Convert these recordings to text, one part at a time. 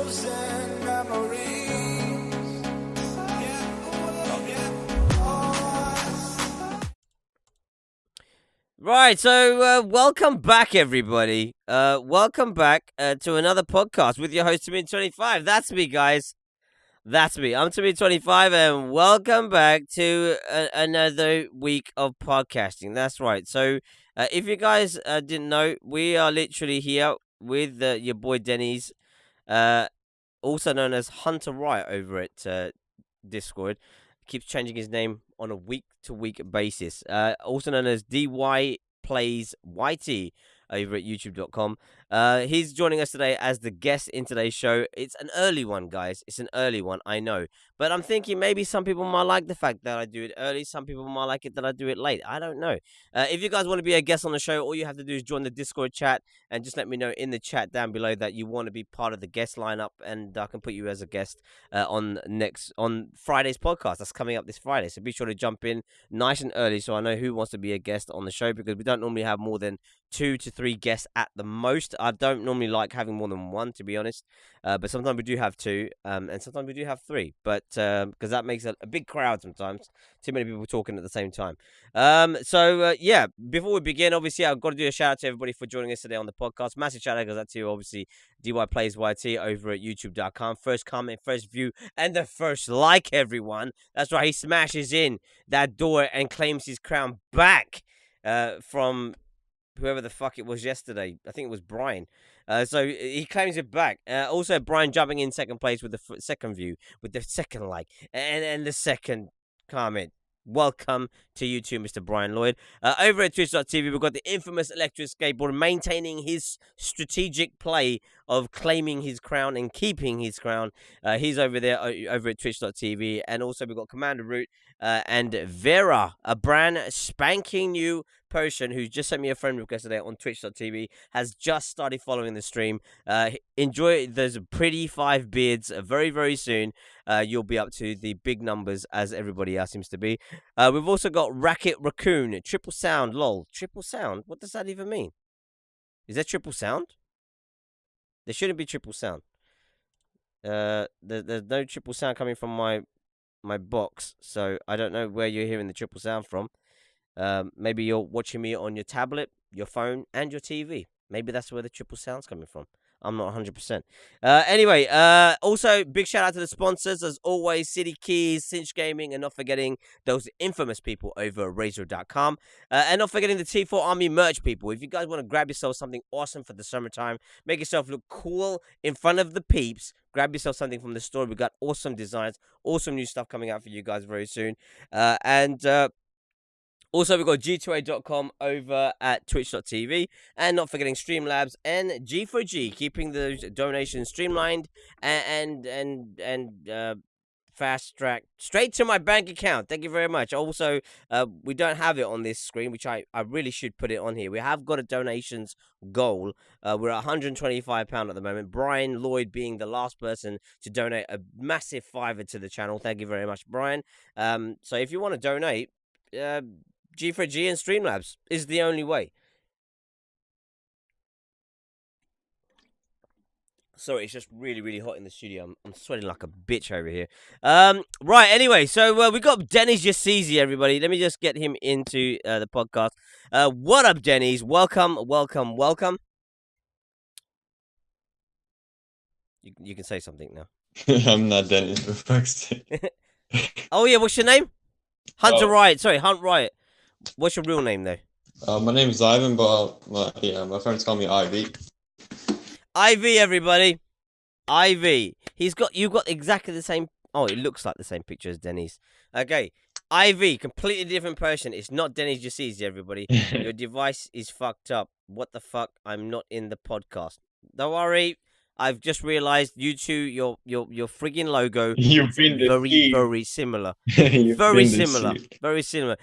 frozen memories. Right, so welcome back, everybody. Welcome back to another podcast with your host, Timmy25. That's me, guys. That's me. I'm Timmy25, and welcome back to another week of podcasting. That's right. So, if you guys didn't know, we are literally here with your boy Denny's, also known as Hunter Wright over at Discord. Keeps changing his name on a week-to-week basis. Also known as DY Plays YT over at youtube.com. He's joining us today as the guest in today's show. It's an early one, guys. It's an early one, I know. But I'm thinking maybe some people might like the fact that I do it early. Some people might like it that I do it late. I don't know. If you guys want to be a guest on the show, all you have to do is join the Discord chat and just let me know in the chat down below that you want to be part of the guest lineup, and I can put you as a guest on Friday's podcast. That's coming up this Friday. So be sure to jump in nice and early so I know who wants to be a guest on the show, because we don't normally have more than 2 to 3 guests at the most. I don't normally like having more than 1, to be honest, but sometimes we do have 2, and sometimes we do have 3, but because that makes a big crowd sometimes, too many people talking at the same time. Yeah, before we begin, obviously I've got to do a shout out to everybody for joining us today on the podcast. Massive shout out goes out to obviously DY Plays YT over at youtube.com. First comment, first view, and the first like, everyone. That's right, he smashes in that door and claims his crown back from whoever the fuck it was yesterday. I think it was Brian. So he claims it back. Also, Brian jumping in second place with the second view, with the second like, and the second comment. Welcome to you too, Mr. Brian Lloyd. Over at Twitch.tv, we've got the infamous Electric Skateboarder maintaining his strategic play of claiming his crown and keeping his crown. He's over there over at Twitch.tv. And also we've got Commander Root and Vera, a brand spanking new person who just sent me a friend request today on Twitch.tv, has just started following the stream. Enjoy those pretty 5 beards very, very soon. You'll be up to the big numbers as everybody else seems to be. We've also got Racket Raccoon, triple sound, lol. Triple sound? What does that even mean? Is there triple sound? There shouldn't be triple sound. There's no triple sound coming from my box, so I don't know where you're hearing the triple sound from. Maybe you're watching me on your tablet, your phone, and your TV. Maybe that's where the triple sound's coming from. I'm not 100%. Anyway, also, big shout out to the sponsors, as always, City Keys, Cinch Gaming, and not forgetting those infamous people over at Razor.com. And not forgetting the T4 Army merch people. If you guys want to grab yourself something awesome for the summertime, make yourself look cool in front of the peeps, grab yourself something from the store. We've got awesome designs, awesome new stuff coming out for you guys very soon. Also, we've got G2A.com over at Twitch.tv, and not forgetting Streamlabs and G4G, keeping those donations streamlined and fast track straight to my bank account. Thank you very much. Also, we don't have it on this screen, which I really should put it on here. We have got a donations goal. We're at £125 at the moment. Brian Lloyd being the last person to donate a massive $5 to the channel. Thank you very much, Brian. So if you want to donate, G4G and Streamlabs is the only way. Sorry, it's just really, really hot in the studio. I'm sweating like a bitch over here. Right, anyway, so we got Denny's Yassizi, everybody. Let me just get him into the podcast. What up, Denny's? Welcome. You can say something now. I'm not Dennis, for fuck's sake. Oh, yeah, what's your name? Hunter Riot. Sorry, Hunt Riot. What's your real name, though? My name is Ivan, but my friends call me Ivy. Ivy, everybody. Ivy. You've got exactly the same. Oh, it looks like the same picture as Denny's. Okay. Ivy, completely different person. It's not Denny's Yassizi, everybody. Your device is fucked up. What the fuck? I'm not in the podcast. Don't worry. I've just realized you two, your friggin' logo You've been very similar. Very similar.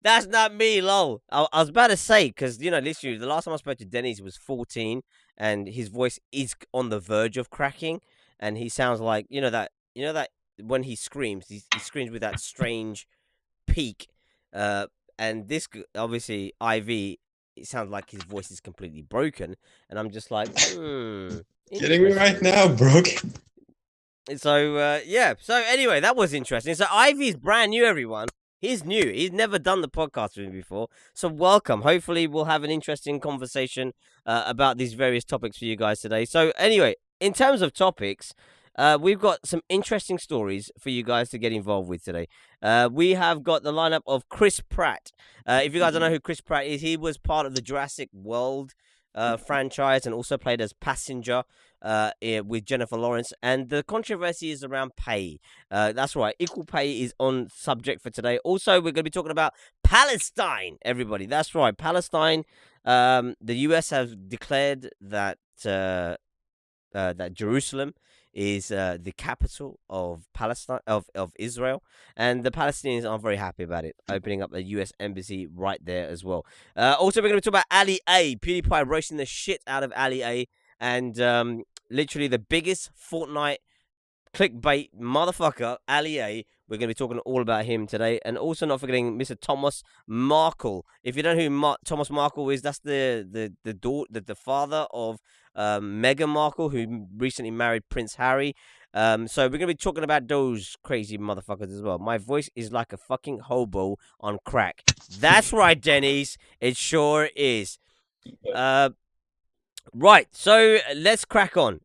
That's not me, lol. I was about to say, because, literally, the last time I spoke to Denny's was 14, and his voice is on the verge of cracking, and he sounds like, that when he screams, he screams with that strange peak, and this, obviously, IV, it sounds like his voice is completely broken, and I'm just like, Kidding me right now, broken? Yeah. So anyway, that was interesting. So Ivy's brand new, everyone. He's new. He's never done the podcast with me before. So welcome. Hopefully, we'll have an interesting conversation about these various topics for you guys today. So anyway, in terms of topics, we've got some interesting stories for you guys to get involved with today. We have got the lineup of Chris Pratt. If you guys don't know who Chris Pratt is, he was part of the Jurassic World franchise and also played as Passenger with Jennifer Lawrence. And the controversy is around pay. That's right, equal pay is on subject for today. Also, we're going to be talking about Palestine, everybody. That's right, Palestine. The US has declared that that Jerusalem is the capital of Palestine of Israel, and the Palestinians aren't very happy about it, opening up a US embassy right there as well. Also, we're going to talk about Ali A. PewDiePie roasting the shit out of Ali A, and literally the biggest Fortnite clickbait motherfucker, Ali A. We're going to be talking all about him today, and also not forgetting Mr. Thomas Markle. If you don't know who Thomas Markle is, that's the father of Meghan Markle, who recently married Prince Harry. So we're going to be talking about those crazy motherfuckers as well. My voice is like a fucking hobo on crack. That's right, Denny's. It sure is. Right, so let's crack on.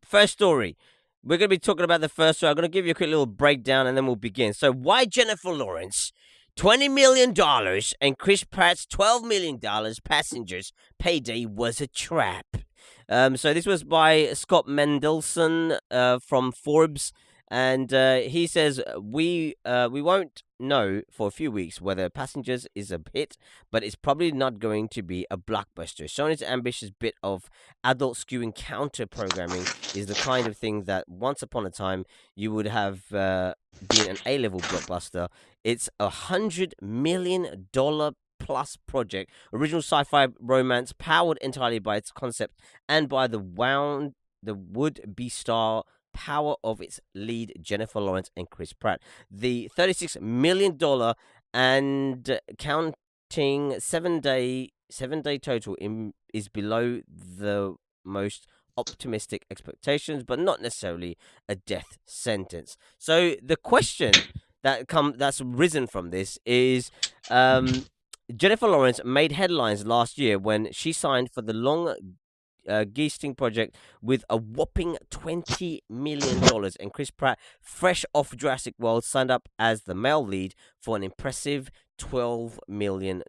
First story. We're going to be talking about the first story. I'm going to give you a quick little breakdown and then we'll begin. So, why Jennifer Lawrence, $20 million, and Chris Pratt's $12 million passengers payday was a trap? So, this was by Scott Mendelson from Forbes. And he says, we won't know for a few weeks whether Passengers is a hit, but it's probably not going to be a blockbuster. Sony's ambitious bit of adult skewing counter programming is the kind of thing that once upon a time you would have been an A-level blockbuster. It's $100 million plus project, original sci-fi romance powered entirely by its concept and by the would-be star power of its lead Jennifer Lawrence and Chris Pratt. The $36 million and counting 7-day total is below the most optimistic expectations, but not necessarily a death sentence. So the question that's risen from this is Jennifer Lawrence made headlines last year when she signed for the long Geesting project with a whopping $20 million, and Chris Pratt, fresh off Jurassic World, signed up as the male lead for an impressive $12 million.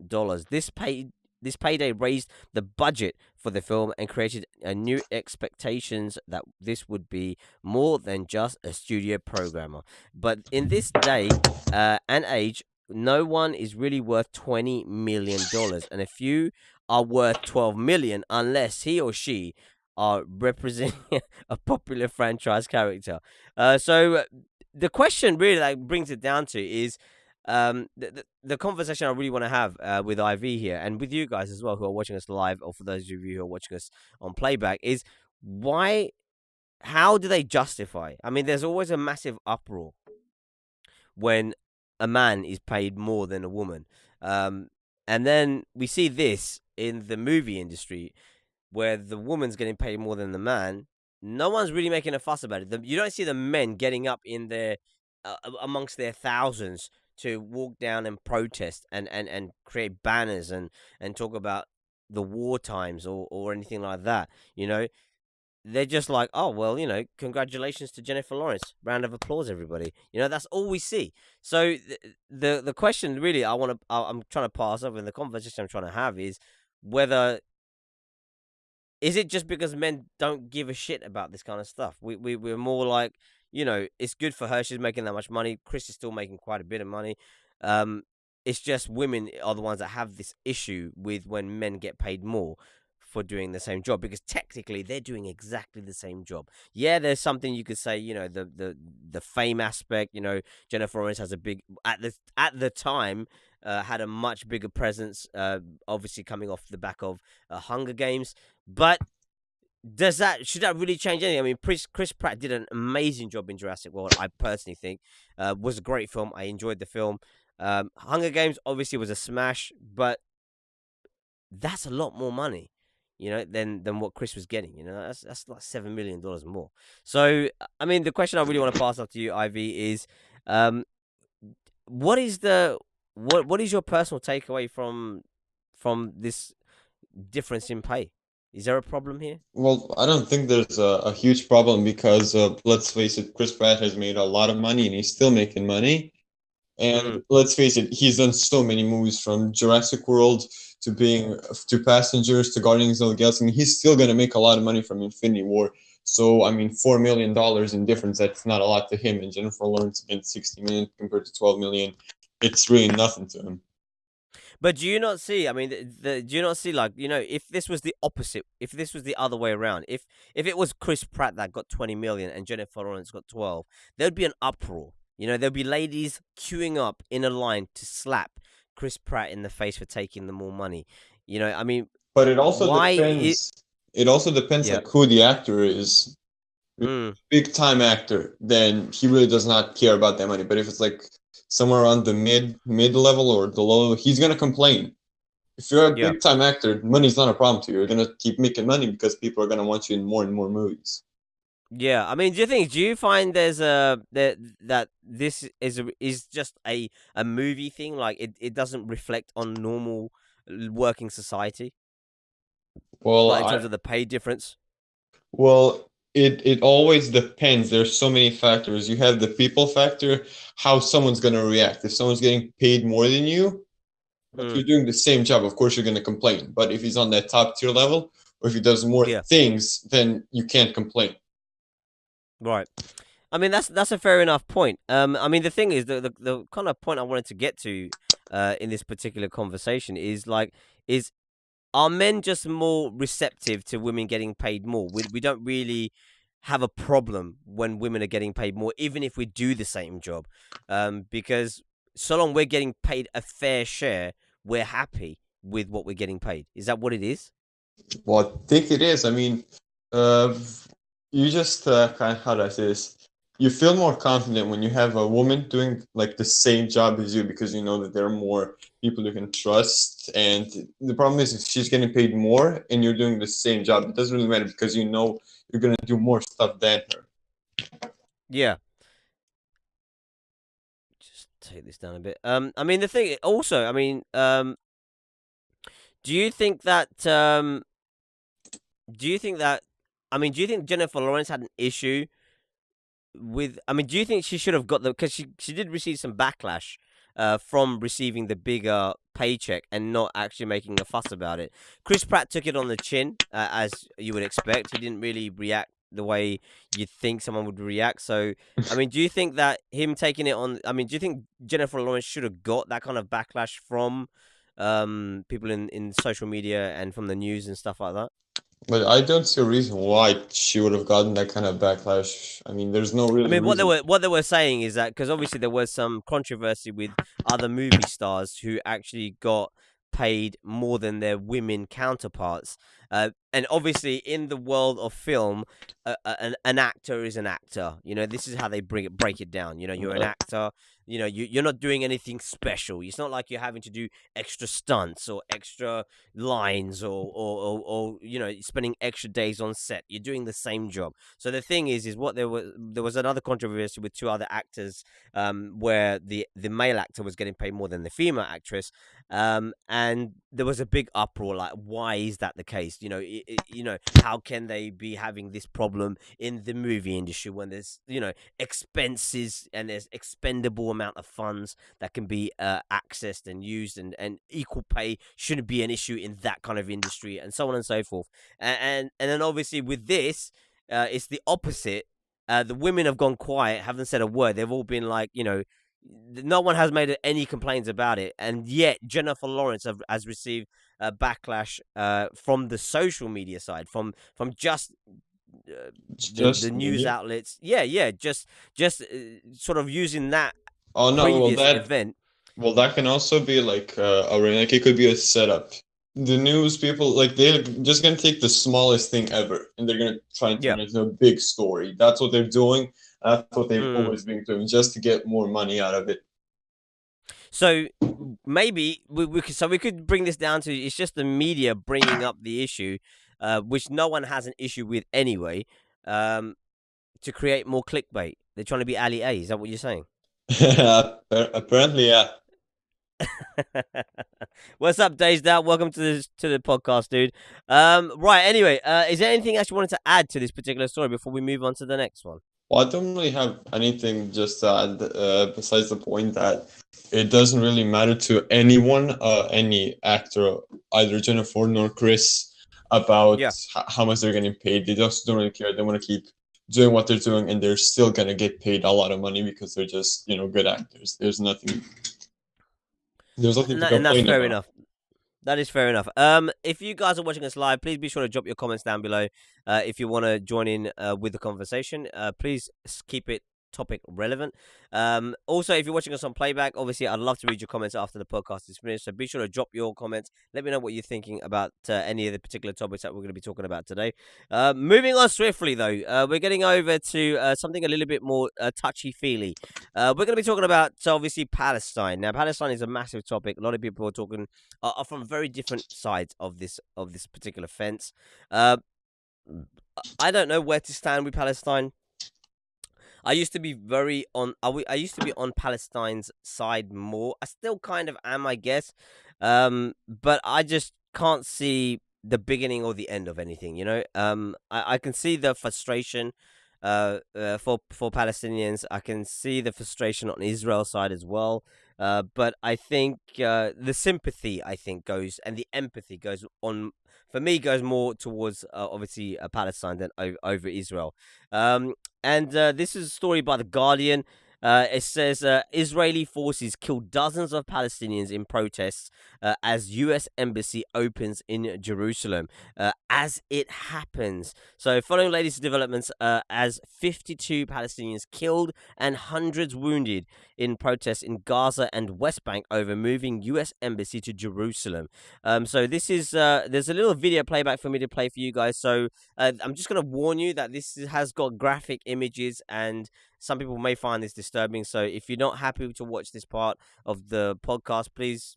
This payday raised the budget for the film and created a new expectations that this would be more than just a studio programmer. But in this day and age, no one is really worth $20 million, and a few are worth $12 million unless he or she are representing a popular franchise character. So the question really that brings it down to is the conversation I really want to have with IV here and with you guys as well who are watching us live, or for those of you who are watching us on playback, is how do they justify? I mean, there's always a massive uproar when a man is paid more than a woman. And then we see this in the movie industry where the woman's getting paid more than the man. No one's really making a fuss about it. You don't see the men getting up in their amongst their thousands to walk down and protest and create banners and talk about the war times or anything like that. You know, they're just like, oh, well, you know, congratulations to Jennifer Lawrence. Round of applause, everybody. You know, that's all we see. So the question really I'm trying to pass over in the conversation I'm trying to have is whether is it just because men don't give a shit about this kind of stuff? We're more like, you know, it's good for her. She's making that much money. Chris is still making quite a bit of money. It's just women are the ones that have this issue with when men get paid more for doing the same job, because technically they're doing exactly the same job. Yeah, there's something you could say, you know, the fame aspect. You know, Jennifer Lawrence has a big at the time had a much bigger presence, obviously coming off the back of Hunger Games. But should that really change anything? I mean, Chris Pratt did an amazing job in Jurassic World. I personally think was a great film. I enjoyed the film. Hunger Games obviously was a smash, but that's a lot more money. than what Chris was getting. That's like $7 million more. So, I mean, the question I really want to pass off to you, Ivy, is, what is your personal takeaway from this difference in pay? Is there a problem here? Well, I don't think there's a huge problem because let's face it, Chris Pratt has made a lot of money and he's still making money. And let's face it, he's done so many movies from Jurassic World to Passengers to Guardians of the Galaxy. And he's still gonna make a lot of money from Infinity War. So I mean, $4 million in difference, that's not a lot to him. And Jennifer Lawrence again, 60 million compared to 12 million. It's really nothing to him. But do you not see? I mean, do you not see, like, if this was the opposite, if this was the other way around, if it was Chris Pratt that got 20 million and Jennifer Lawrence got 12, there'd be an uproar. There'd be ladies queuing up in a line to slap Chris Pratt in the face for taking the more money. I mean, but it also depends. It also depends Yeah. like who the actor is. Big time actor, then he really does not care about that money. But if it's like somewhere around the mid level or the low level, he's gonna complain. If you're a big time actor, money's not a problem to you. You're gonna keep making money because people are gonna want you in more and more movies. Yeah, I mean, do you find there's that this is just a movie thing? Like, it doesn't reflect on normal working society? Well, Like, in terms of the pay difference? Well, it always depends. There's so many factors. You have the people factor, how someone's gonna react. If someone's getting paid more than you, but you're doing the same job, of course you're gonna complain. But if he's on that top tier level, or if he does more things, then you can't complain. Right. I mean, that's a fair enough point. I mean, the thing is, the kind of point I wanted to get to in this particular conversation is are men just more receptive to women getting paid more? We don't really have a problem when women are getting paid more, even if we do the same job, because so long we're getting paid a fair share, we're happy with what we're getting paid. Is that what it is? Well, I think it is. I mean, you just kind of, how do I say this? You feel more confident when you have a woman doing like the same job as you because you know that there are more people you can trust. And the problem is if she's getting paid more and you're doing the same job, it doesn't really matter because you know you're gonna do more stuff than her. Yeah. Just take this down a bit. I mean, the thing also, I mean, do you think that I mean, do you think Jennifer Lawrence had an issue with? I mean, do you think she should have got because she did receive some backlash from receiving the bigger paycheck and not actually making a fuss about it? Chris Pratt took it on the chin, as you would expect. He didn't really react the way you'd think someone would react. So, I mean, do you think that him taking it on? I mean, do you think Jennifer Lawrence should have got that kind of backlash from people in social media and from the news and stuff like that? But I don't see a reason why she would have gotten that kind of backlash. I mean, there's no real. I mean, reason. what they were saying is that because obviously there was some controversy with other movie stars who actually got paid more than their women counterparts, and obviously in the world of film, an actor is an actor. This is how they break it down. You're an actor. You're not doing anything special. It's not like you're having to do extra stunts or extra lines or spending extra days on set. You're doing the same job. So the thing is what there was another controversy with two other actors, where the male actor was getting paid more than the female actress, and there was a big uproar. Like, why is that the case? How can they be having this problem in the movie industry when there's expenses and there's expendable amount of funds that can be accessed and used, and equal pay shouldn't be an issue in that kind of industry, and so on and so forth. And then obviously with this, it's the opposite. The women have gone quiet, haven't said a word. They've all been like, no one has made any complaints about it, and yet Jennifer Lawrence has received a backlash from the social media side, from just the news outlets. Just sort of using that event. Well, that can also be like it could be a setup. The news people, like, they're just gonna take the smallest thing ever and they're gonna try and turn it into a big story. That's what they're doing. That's what they've always been doing, just to get more money out of it. So maybe we could bring this down to, it's just the media bringing up the issue. which no one has an issue with anyway, to create more clickbait. They're trying to be Ali A. Is that what you're saying? Apparently, yeah. What's up, Dazed Out? Welcome to the podcast, dude. Right. Anyway, is there anything else you wanted to add to this particular story before we move on to the next one? Well, I don't really have anything just to add, besides the point that it doesn't really matter to anyone, any actor, either Jennifer nor Chris, about Yeah. how much they're getting paid. They just don't really care. They want to keep doing what they're doing, and they're still gonna get paid a lot of money because they're just, good actors. There's nothing And, to and that's complain fair about. enough. That is fair enough. If you guys are watching us live, please be sure to drop your comments down below. If you want to join in with the conversation, please keep it topic relevant. Also, if you're watching us on playback, obviously I'd love to read your comments after the podcast is finished. So be sure to drop your comments. Let me know what you're thinking about any of the particular topics that we're going to be talking about today. Moving on swiftly, though, we're getting over to something a little bit more touchy-feely. We're going to be talking about, obviously, Palestine. Now, Palestine is a massive topic. A lot of people are talking are from very different sides of this particular fence. I don't know where to stand with Palestine. I used to be very on. I used to be on Palestine's side more. I still kind of am, I guess. But I just can't see the beginning or the end of anything. I can see the frustration. For Palestinians, I can see the frustration on Israel's side as well. But I think the sympathy, I think, goes and the empathy goes on. For me, goes more towards obviously Palestine than over Israel. And this is a story by The Guardian. It says Israeli forces killed dozens of Palestinians in protests as U.S. embassy opens in Jerusalem. As it happens. So, following latest developments, as 52 Palestinians killed and hundreds wounded in protests in Gaza and West Bank over moving U.S. embassy to Jerusalem. So this is there's a little video playback for me to play for you guys. So I'm just going to warn you that this has got graphic images and some people may find this disturbing. So if you're not happy to watch this part of the podcast, please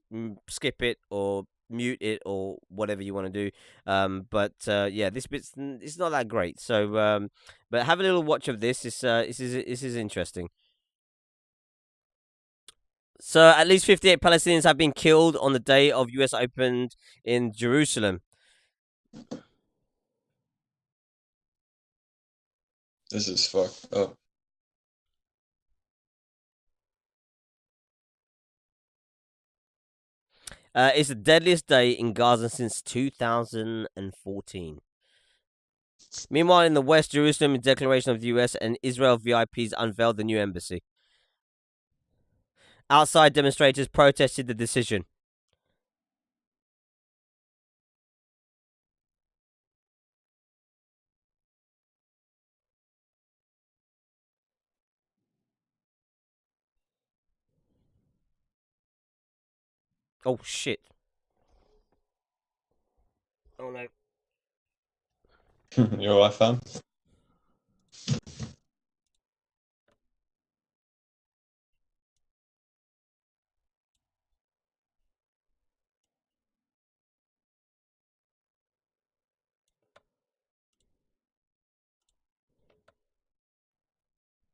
skip it or mute it or whatever you want to do. But yeah, this bit's it's not that great. So but have a little watch of this. This is interesting. So at least 58 Palestinians have been killed on the day of US opened in Jerusalem. This is fucked up. It's the deadliest day in Gaza since 2014. Meanwhile, in the West, Jerusalem, in declaration of the US and Israel VIPs unveiled the new embassy. Outside, demonstrators protested the decision. Oh, shit. Oh, no. Your wife, fam?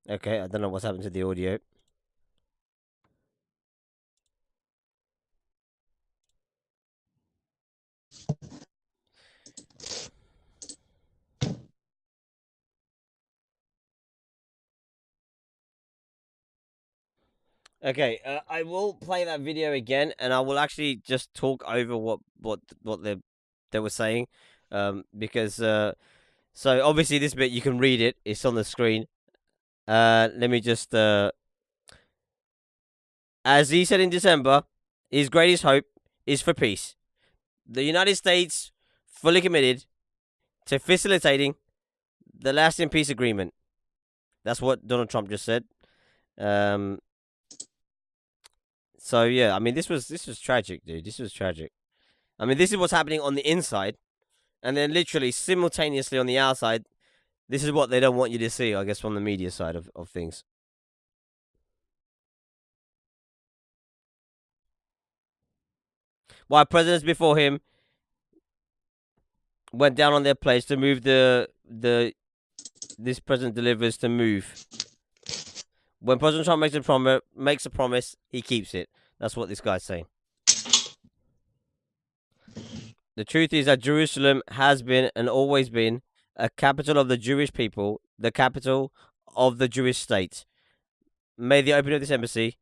Okay, I don't know what's happened to the audio. Okay, I will play that video again, and I will actually just talk over what they were saying, because so obviously this bit you can read it; it's on the screen. Let me just as he said in December, his greatest hope is for peace. The United States fully committed to facilitating the lasting peace agreement. That's what Donald Trump just said. So yeah, I mean this was tragic, dude. This was tragic. I mean this is what's happening on the inside, and then literally simultaneously on the outside, this is what they don't want you to see, I guess, from the media side of things. While presidents before him went down on their place to move this president delivers to move. When President Trump makes a promise, he keeps it. That's what this guy's saying. The truth is that Jerusalem has been and always been a capital of the Jewish people, the capital of the Jewish state. May the opening of this embassy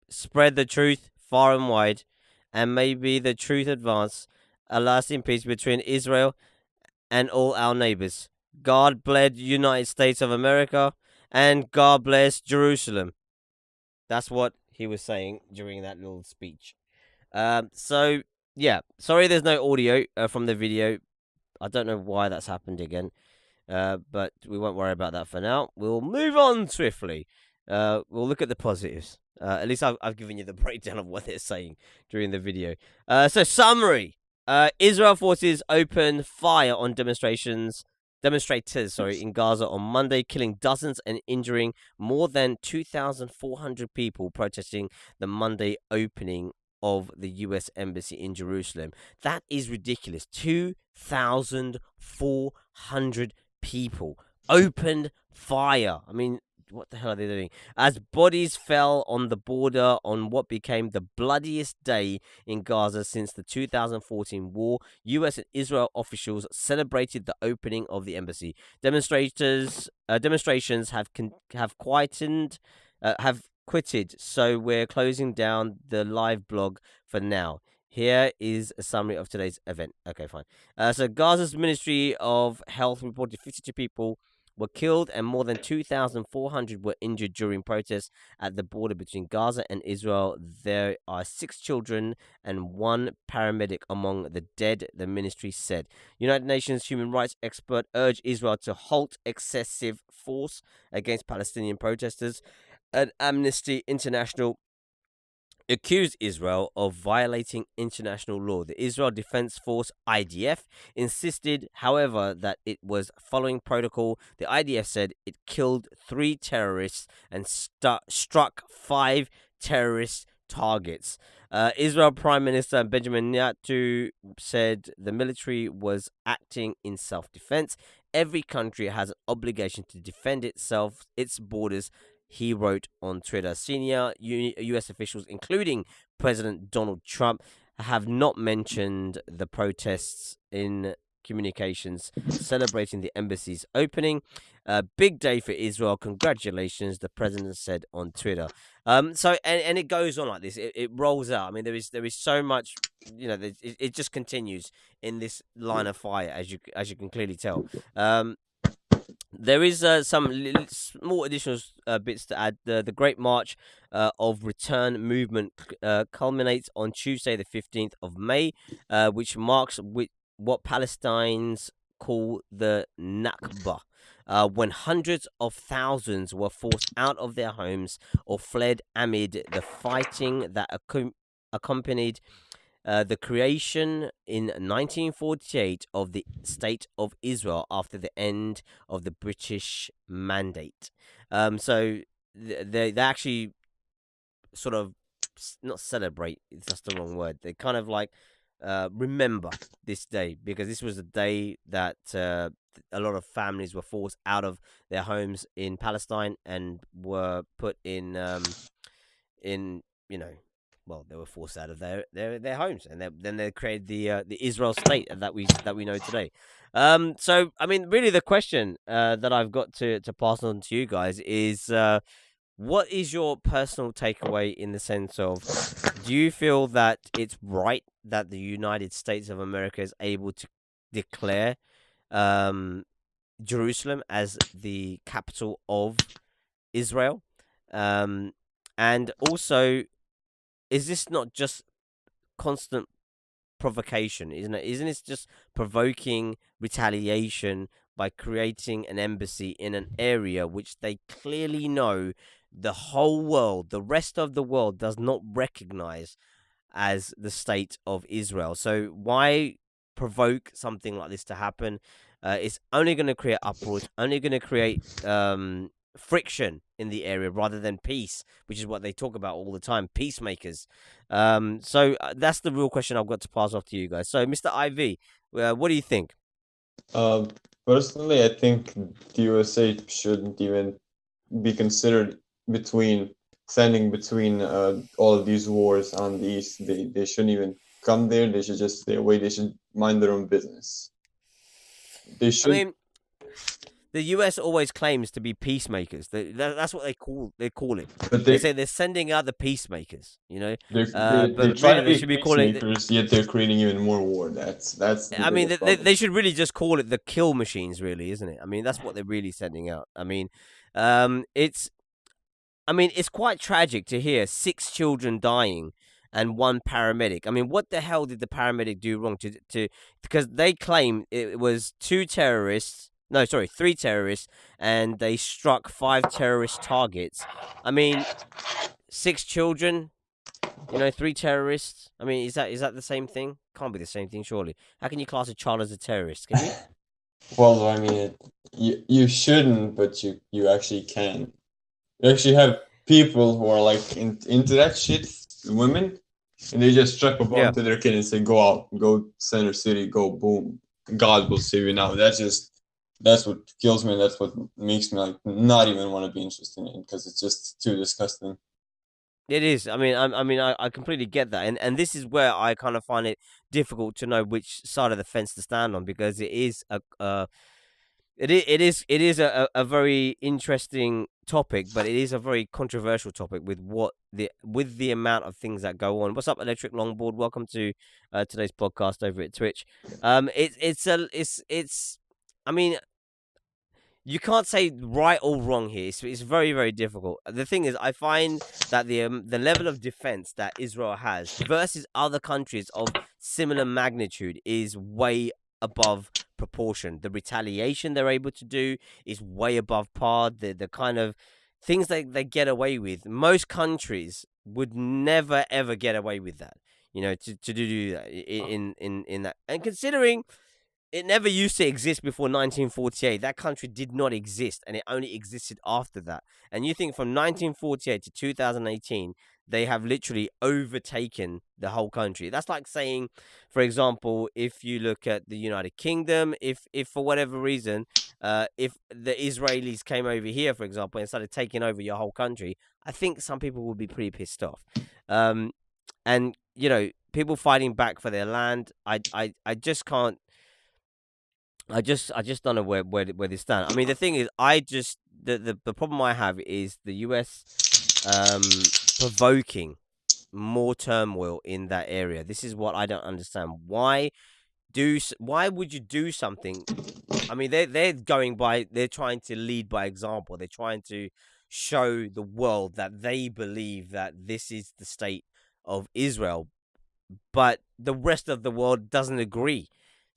spread the truth far and wide, and may be the truth advance a lasting peace between Israel and all our neighbors. God bless the United States of America, and God bless Jerusalem. That's what he was saying during that little speech. So yeah, sorry there's no audio from the video. I don't know why that's happened again. But we won't worry about that for now. We'll move on swiftly. We'll look at the positives. At least I've given you the breakdown of what they're saying during the video. So summary. Israel forces open fire on demonstrators in Gaza on Monday, killing dozens and injuring more than 2,400 people protesting the Monday opening of the U.S. Embassy in Jerusalem. That is ridiculous. 2,400 people opened fire. I mean, what the hell are they doing? As bodies fell on the border on what became the bloodiest day in Gaza since the 2014 war, U.S. and Israel officials celebrated the opening of the embassy. Demonstrations have quitted, so we're closing down the live blog for now. Here is a summary of today's event. Okay, fine. So Gaza's Ministry of Health reported 52 people were killed and more than 2,400 were injured during protests at the border between Gaza and Israel. There are 6 children and 1 paramedic among the dead, the ministry said. United Nations human rights expert urged Israel to halt excessive force against Palestinian protesters. And Amnesty International accused Israel of violating international law. The Israel Defense Force, IDF, insisted, however, that it was following protocol. The IDF said it killed 3 terrorists and struck 5 terrorist targets. Israel Prime Minister Benjamin Netanyahu said the military was acting in self-defense. Every country has an obligation to defend itself, its borders, he wrote on Twitter. Senior U.S. officials, including President Donald Trump, have not mentioned the protests in communications celebrating the embassy's opening. Big day for Israel. Congratulations, the president said on Twitter. So it goes on like this. It rolls out. I mean, there is so much. You know, it just continues in this line of fire, as you can clearly tell. There is some small additional bits to add. The Great March of Return movement culminates on Tuesday, the 15th of May, which marks what Palestinians call the Nakba, when hundreds of thousands were forced out of their homes or fled amid the fighting that accompanied the creation in 1948 of the State of Israel after the end of the British Mandate. So they actually sort of not celebrate, that's the wrong word. They kind of like remember this day, because this was the day that a lot of families were forced out of their homes in Palestine and were put in you know, well, they were forced out of their homes, and then they created the Israel state that we know today. So I mean, really, the question that I've got to pass on to you guys is, what is your personal takeaway in the sense of, do you feel that it's right that the United States of America is able to declare Jerusalem as the capital of Israel? And also, is this not just constant provocation? Isn't it just provoking retaliation by creating an embassy in an area which they clearly know the whole world, the rest of the world, does not recognize as the state of Israel? So why provoke something like this to happen? It's only going to create uproar. It's only going to create friction in the area rather than peace, which is what they talk about all the time, peacemakers. So that's the real question I've got to pass off to you guys. So, Mr. IV, What do you think? Uh, Personally, I think the USA shouldn't even be considered between standing between all of these wars on the east. They shouldn't even come there. They should just stay away. They should mind their own business. They I should, mean, the US always claims to be peacemakers. That's what they call it. but They say they're sending out the peacemakers. they But try really to they be should be calling it. peacemakers, yet they're creating even more war. That's the I mean, biggest they problem. should really just call it the kill machines, really, isn't it? I mean, that's what they're really sending out. It's it's quite tragic to hear 6 children dying and 1 paramedic. I mean, what the hell did the paramedic do wrong to because they claim it was 2 terrorists. No, sorry, 3 terrorists, and they struck 5 terrorist targets. I mean, 6 children, 3 terrorists. I mean, is that the same thing? Can't be the same thing, surely. How can you class a child as a terrorist? Can you? Well, I mean, you shouldn't, but you actually can. You actually have people who are like into that shit, women, and they just strap a bomb Yeah. to their kid and say, "Go out, go center city, go boom. God will save you now." That's what kills me. And that's what makes me like not even want to be interested in it because it's just too disgusting. It is. I completely get that, and this is where I kind of find it difficult to know which side of the fence to stand on, because it is a very interesting topic, but it is a very controversial topic with the amount of things that go on. What's up, Electric Longboard? Welcome to today's podcast over at Twitch. It's. I mean, you can't say right or wrong here. It's very, very difficult. The thing is, I find that the level of defense that Israel has versus other countries of similar magnitude is way above proportion. The retaliation they're able to do is way above par. The kind of things they get away with, most countries would never ever get away with that. To do that in that, and considering it never used to exist before 1948. That country did not exist, and it only existed after that. And you think from 1948 to 2018, they have literally overtaken the whole country. That's like saying, for example, if you look at the United Kingdom, if for whatever reason, if the Israelis came over here, for example, and started taking over your whole country, I think some people would be pretty pissed off. And people fighting back for their land, I just can't. I just don't know where they stand. I mean, the thing is, the problem I have is the US provoking more turmoil in that area. This is what I don't understand. Why would you do something? I mean, they're trying to lead by example. They're trying to show the world that they believe that this is the state of Israel, but the rest of the world doesn't agree.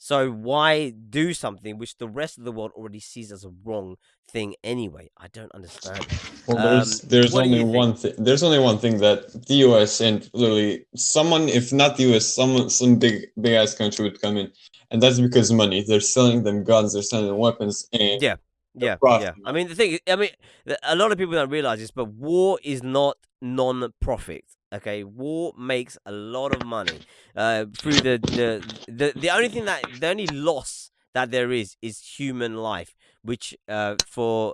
So why do something which the rest of the world already sees as a wrong thing anyway? I don't understand it. Well, there's What do only you think? one thing. There's only one thing that the U.S. and literally someone, if not the U.S., some big ass country would come in, and that's because money. They're selling them guns. They're selling them weapons, and Yeah, they're yeah. profiting I off. mean, the thing is, a lot of people don't realize this, but war is not non-profit. Okay, war makes a lot of money through the only loss that there is human life, which for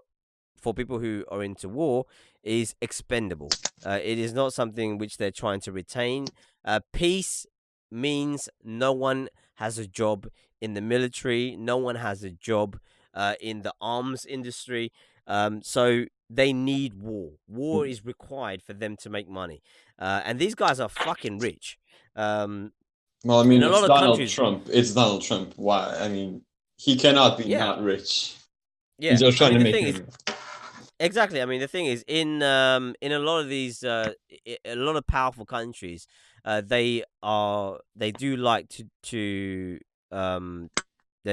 people who are into war is expendable. It is not something which they're trying to retain. Peace means no one has a job in the military, no one has a job in the arms industry. So they need war. War is required for them to make money. And these guys are fucking rich. Well, I In mean, a it's lot of Donald countries, Trump. It's Donald Trump. Why? I mean, he cannot be yeah, not rich. He's yeah. just I trying mean, to the make thing is, him. exactly. I mean, the thing is, in a lot of these a lot of powerful countries, they do like to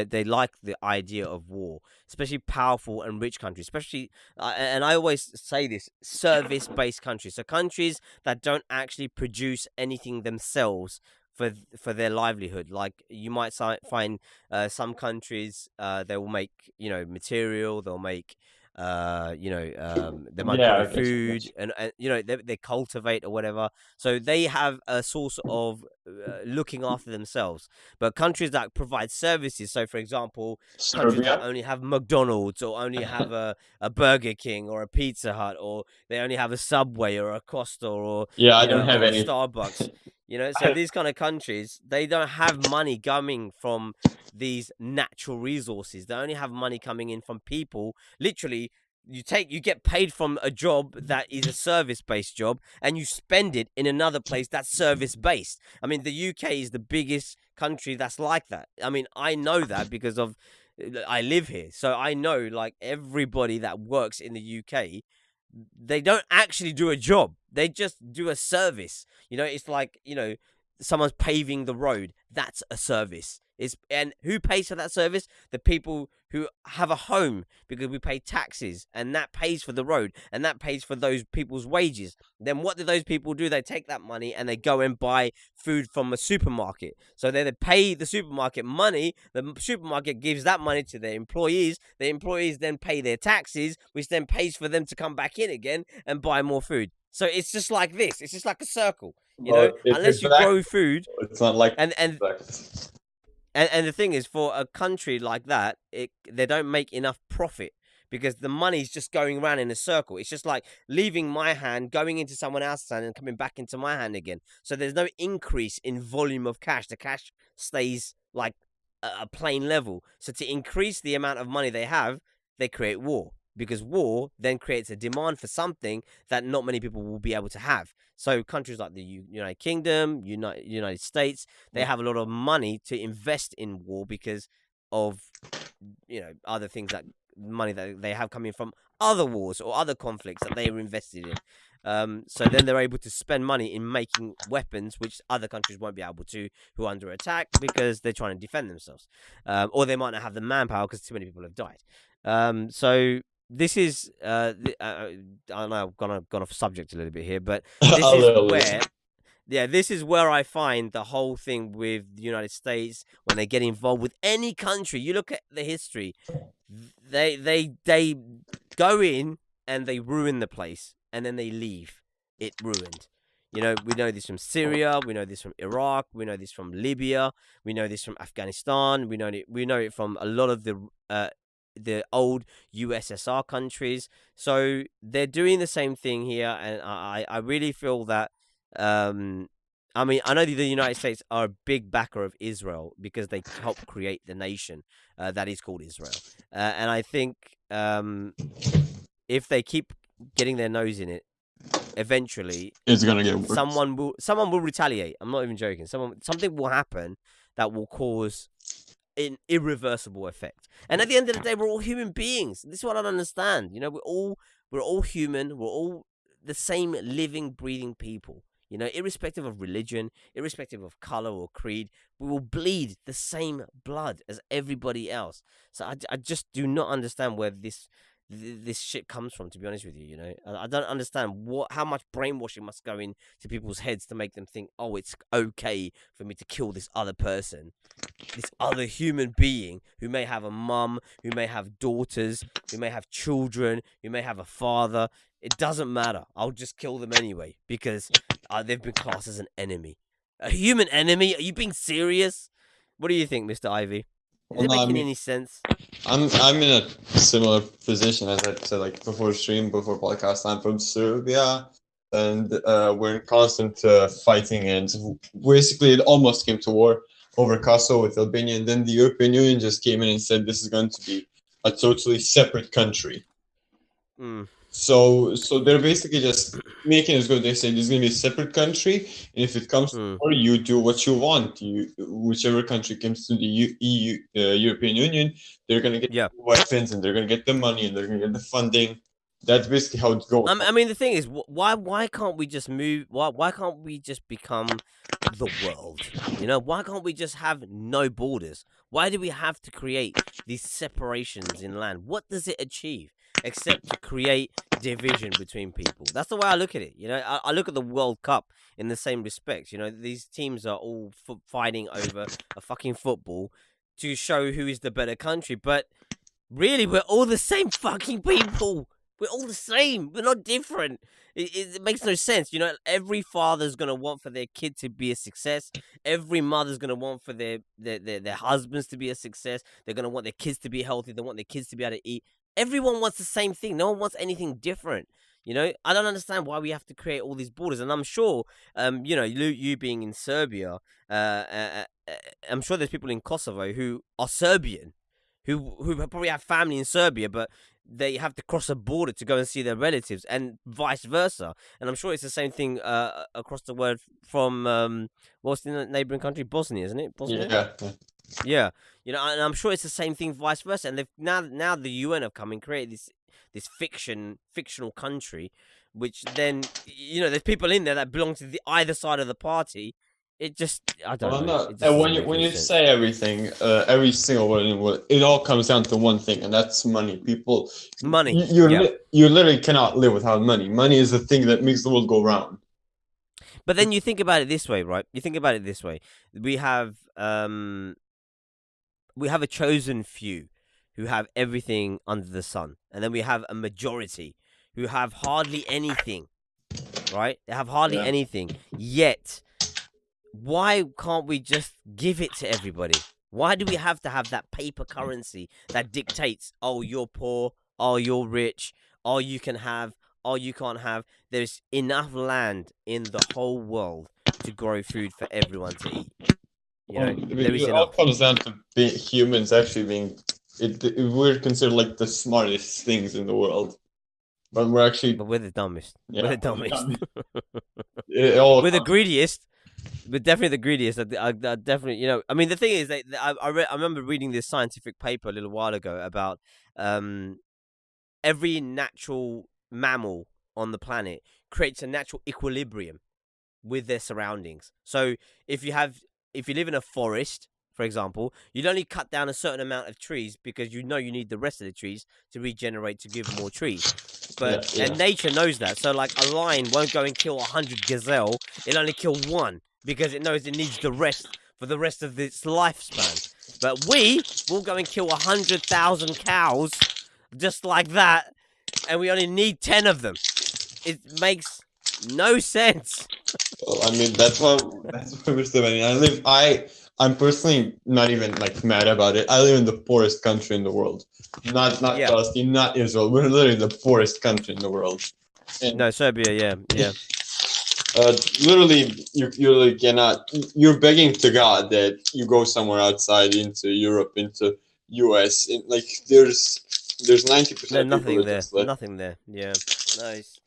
they like the idea of war, especially powerful and rich countries, especially, and I always say this, service-based countries. So countries that don't actually produce anything themselves for their livelihood. Like you might find some countries, they will make material, they'll make they might Yeah, grow I get you. I get food, you. and they cultivate or whatever. So they have a source of looking after themselves. But countries that provide services, so for example, countries that Serbia. only have McDonald's or only have a Burger King or a Pizza Hut, or they only have a Subway or a Costa or Yeah, I don't have or a any. Starbucks. So I, these kind of countries, they don't have money coming from these natural resources. They only have money coming in from people. Literally, you get paid from a job that is a service-based job, and you spend it in another place that's service-based. I mean, the UK is the biggest country that's like that. I mean, I know that because of I live here, so I know like everybody that works in the UK, they don't actually do a job. They just do a service. It's like, someone's paving the road. That's a service. And who pays for that service? The people who have a home, because we pay taxes, and that pays for the road, and that pays for those people's wages. Then what do those people do? They take that money and they go and buy food from a supermarket. So they pay the supermarket money. The supermarket gives that money to their employees. The employees then pay their taxes, which then pays for them to come back in again and buy more food. So it's just like this. It's just like a circle, but unless you grow food. it's not like and that. and the thing is, for a country like that, they don't make enough profit because the money's just going around in a circle. It's just like leaving my hand, going into someone else's hand, and coming back into my hand again. So there's no increase in volume of cash. The cash stays like a plain level. So to increase the amount of money they have, they create war, because war then creates a demand for something that not many people will be able to have. So countries like the United Kingdom, United States, they have a lot of money to invest in war because of other things, that money that they have coming from other wars or other conflicts that they were invested in. So then they're able to spend money in making weapons, which other countries won't be able to, who are under attack, because they're trying to defend themselves, or they might not have the manpower because too many people have died. So this is I don't know, I've gone off subject a little bit here, but this is where I find the whole thing with the United States, when they get involved with any country. You look at the history, they go in and they ruin the place, and then they leave it ruined. We know this from Syria, we know this from Iraq, we know this from Libya, we know this from Afghanistan, we know it from a lot of the old USSR countries. So they're doing the same thing here, and I really feel that I mean, I know the United States are a big backer of Israel because they helped create the nation that is called Israel, and I think if they keep getting their nose in it, eventually It's gonna get worse. someone will retaliate. I'm not even joking. Something will happen that will cause an irreversible effect. And at the end of the day, we're all human beings. This is what I don't understand. We're all human. We're all the same living, breathing people. Irrespective of religion, irrespective of color or creed, we will bleed the same blood as everybody else. So I just do not understand where this shit comes from, to be honest with you. I don't understand how much brainwashing must go into people's heads to make them think, oh, it's okay for me to kill this other person, this other human being who may have a mum, who may have daughters, who may have children, who may have a father. It doesn't matter. I'll just kill them anyway because they've been classed as an enemy. A human enemy? Are you being serious? What do you think, Mr. Ivy? Is it making any sense? I'm in a similar position as I said, like before podcast. I'm from Serbia, and we're in constant fighting, and basically it almost came to war over Kosovo with Albania, and then the European Union just came in and said this is going to be a totally separate country. So they're basically just making it good. They say this is going to be a separate country, and if it comes to war, you do what you want. Whichever country comes to the European Union, they're going to get weapons, and they're going to get the money, and they're going to get the funding. That's basically how it goes. I mean, the thing is, why can't we just move? Why can't we just become the world? Why can't we just have no borders? Why do we have to create these separations in land? What does it achieve except to create division between people? That's the way I look at it. I look at the World Cup in the same respect. These teams are all fighting over a fucking football to show who is the better country, but really, we're all the same fucking people. We're all the same. We're not different. It makes no sense. You know, every father's gonna want for their kid to be a success. Every mother's gonna want for their husbands to be a success. They're gonna want their kids to be healthy. They want their kids to be able to eat. Everyone wants the same thing. No one wants anything different. You know, I don't understand why we have to create all these borders. And I'm sure, you know, you being in Serbia, I'm sure there's people in Kosovo who are Serbian, who probably have family in Serbia, but they have to cross a border to go and see their relatives, and vice versa. And I'm sure it's the same thing across the world from what's the neighboring country, Bosnia, isn't it? Bosnia. Yeah. Yeah, you know, and I'm sure it's the same thing, vice versa. And they've now the UN have come and created this fictional country, which then, you know, there's people in there that belong to either side of the party. It just, I don't know. It just And doesn't make when any you sense. say everything, every single word in the word, it all comes down to one thing, and that's money. People, Money. you literally cannot live without money. Money is the thing that makes the world go round. But then you think about it this way, right? You think about it this way: we have a chosen few who have everything under the sun, and then we have a majority who have hardly anything. Right? They have hardly anything. Yet, why can't we just give it to everybody? Why do we have to have that paper currency that dictates, oh, you're poor, oh, you're rich, oh, you can have, oh, you can't have? There's enough land in the whole world to grow food for everyone to eat. You know, there is It all enough. comes down to humans actually being. We're considered like the smartest things in the world, but we're actually. But we're the dumbest. Yeah, We're the dumbest. We're the greediest. We're definitely the greediest. I definitely, you know. I mean, the thing is, I remember reading this scientific paper a little while ago about every natural mammal on the planet creates a natural equilibrium with their surroundings. So if you live in a forest, for example, you'd only cut down a certain amount of trees because you know you need the rest of the trees to regenerate to give more trees. But and nature knows that. So like a lion won't go and kill 100 gazelle. It'll only kill one because it knows it needs the rest for the rest of its lifespan. But we will go and kill 100,000 cows just like that, and we only need 10 of them. It makes no sense. Well, I mean, that's what we're still. I'm personally not even like mad about it. I live in the poorest country in the world. Not Palestine, not Israel. We're literally the poorest country in the world. And, no, Serbia, yeah. Literally, you really cannot. You're begging to God that you go somewhere outside into Europe, into US. Like there's 90%. Nothing there. Nothing there. Yeah. Nice.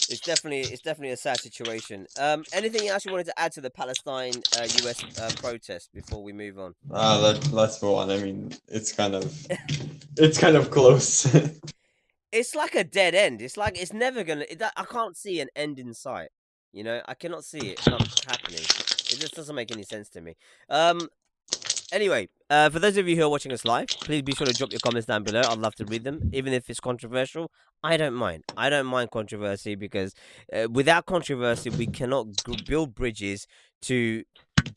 It's definitely a sad situation. Anything else you wanted to add to the Palestine US protest before we move on? Let's move on. I mean, it's kind of close. It's like a dead end. It's like it's never gonna. I can't see an end in sight. You know, I cannot see it happening. It just doesn't make any sense to me. Anyway, for those of you who are watching us live, please be sure to drop your comments down below. I'd love to read them, even if it's controversial. I don't mind. I don't mind controversy because without controversy, we cannot build bridges to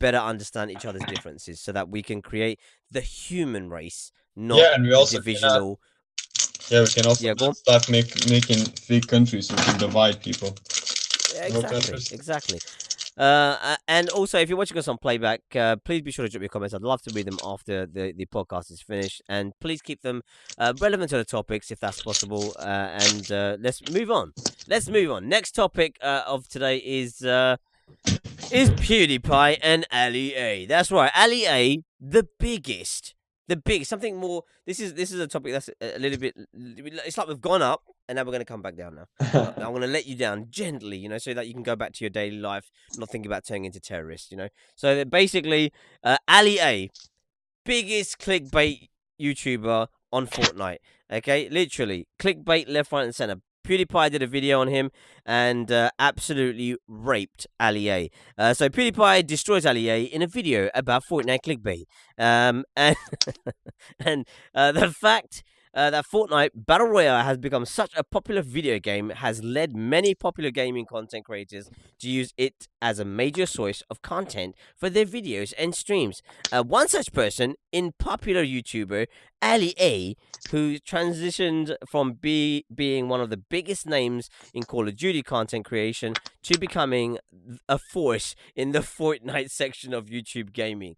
better understand each other's differences, so that we can create the human race, not and we also divisional. we can also stop making fake countries so we can divide people. Yeah, exactly. And also, if you're watching us on playback, please be sure to drop your comments. I'd love to read them after the podcast is finished, and please keep them relevant to the topics if that's possible. And let's move on. Next topic of today is PewDiePie and Ali A. That's right, Ali A, the biggest. Something more. This is a topic that's a little bit. It's like we've gone up, and now we're going to come back down. Now I'm going to let you down gently, you know, so that you can go back to your daily life, not think about turning into terrorists, you know. So basically, Ali A, biggest clickbait YouTuber on Fortnite. Okay, literally clickbait left, right, and center. PewDiePie did a video on him and absolutely raped Ali A. So PewDiePie destroys Ali A in a video about Fortnite clickbait. And and the fact that Fortnite Battle Royale has become such a popular video game has led many popular gaming content creators to use it as a major source of content for their videos and streams. One such person in popular YouTuber Ali A, who transitioned from being one of the biggest names in Call of Duty content creation to becoming a force in the Fortnite section of YouTube gaming.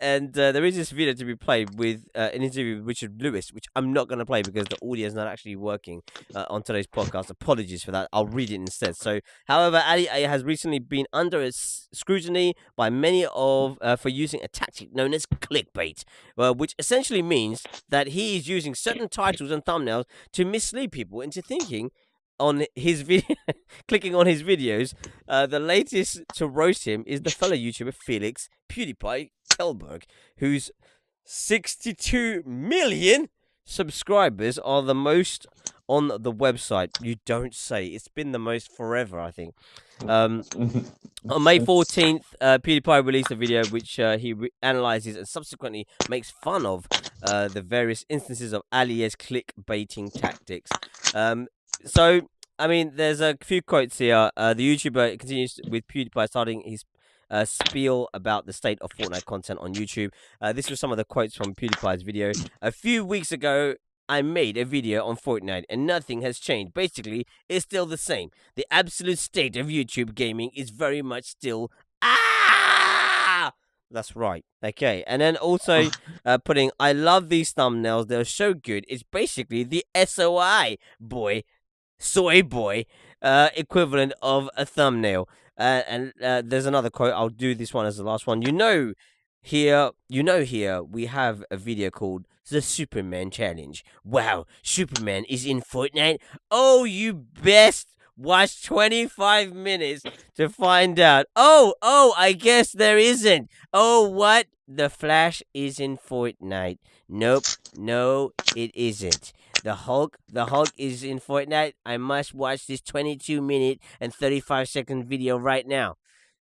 And there is this video to be played with an interview with Richard Lewis, which I'm not going to play because the audio is not actually working on today's podcast. Apologies for that. I'll read it instead. So, however, Ali A has recently been under scrutiny by many for using a tactic known as clickbait, which essentially means that he is using certain titles and thumbnails to mislead people into thinking on his video, clicking on his videos. The latest to roast him is the fellow YouTuber Felix PewDiePie Kelberg, whose 62 million subscribers are the most on the website. You don't say. It's been the most forever, I think. On May 14th, PewDiePie released a video which he analyzes and subsequently makes fun of the various instances of Ali's clickbaiting tactics. So, I mean, there's a few quotes here. The YouTuber continues with PewDiePie starting his spiel about the state of Fortnite content on YouTube. This was some of the quotes from PewDiePie's video. A few weeks ago, I made a video on Fortnite and nothing has changed. Basically, it's still the same. The absolute state of YouTube gaming is very much still That's right. Okay, and then also putting, I love these thumbnails. They're so good. It's basically the SOI soy boy equivalent of a thumbnail. And there's another quote. I'll do this one as the last one. Here we have a video called the Superman Challenge. Wow, Superman is in Fortnite? Oh, you best watch 25 minutes to find out. Oh, I guess there isn't. Oh, what? The Flash is in Fortnite. Nope, no, it isn't. The Hulk is in Fortnite. I must watch this 22-minute and 35-second video right now.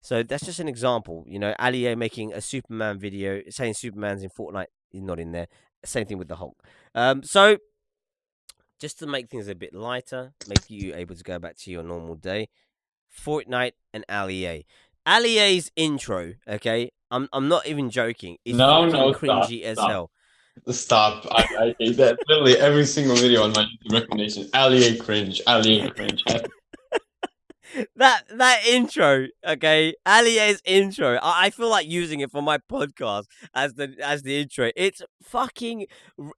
So that's just an example. You know, Ali making a Superman video, saying Superman's in Fortnite. He's not in there. Same thing with the Hulk. So just to make things a bit lighter, make you able to go back to your normal day, Fortnite and Ali. Ali's intro, okay? I'm not even joking. It's cringy as hell. Stop. I hate that. Literally every single video on my YouTube recommendation. Ali cringe. That intro, okay, Ali's intro. I feel like using it for my podcast as the intro. It's fucking.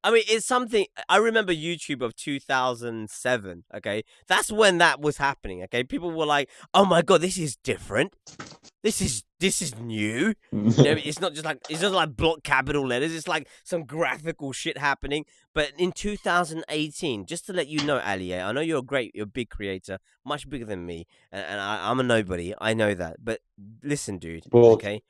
I mean, it's something. I remember YouTube of 2007. Okay, that's when that was happening. Okay, people were like, "Oh my god, this is different. This is new." You know, it's not just like block capital letters. It's like some graphical shit happening. But in 2018, just to let you know, Ali, I know you're a big creator, much bigger than me, and I'm a nobody. I know that. But listen, dude. Okay.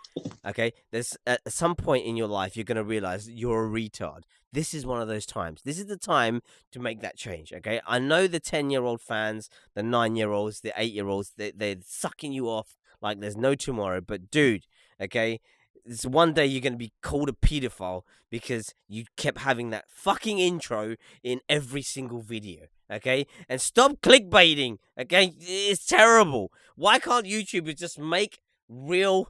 There's at some point in your life you're gonna realize you're a retard. This is one of those times. This is the time to make that change. Okay. I know the 10-year-old fans, the 9-year-olds, the 8-year-olds, they're sucking you off like there's no tomorrow. But dude, okay, it's one day you're going to be called a pedophile because you kept having that fucking intro in every single video, okay? And stop clickbaiting, okay? It's terrible. Why can't YouTubers just make real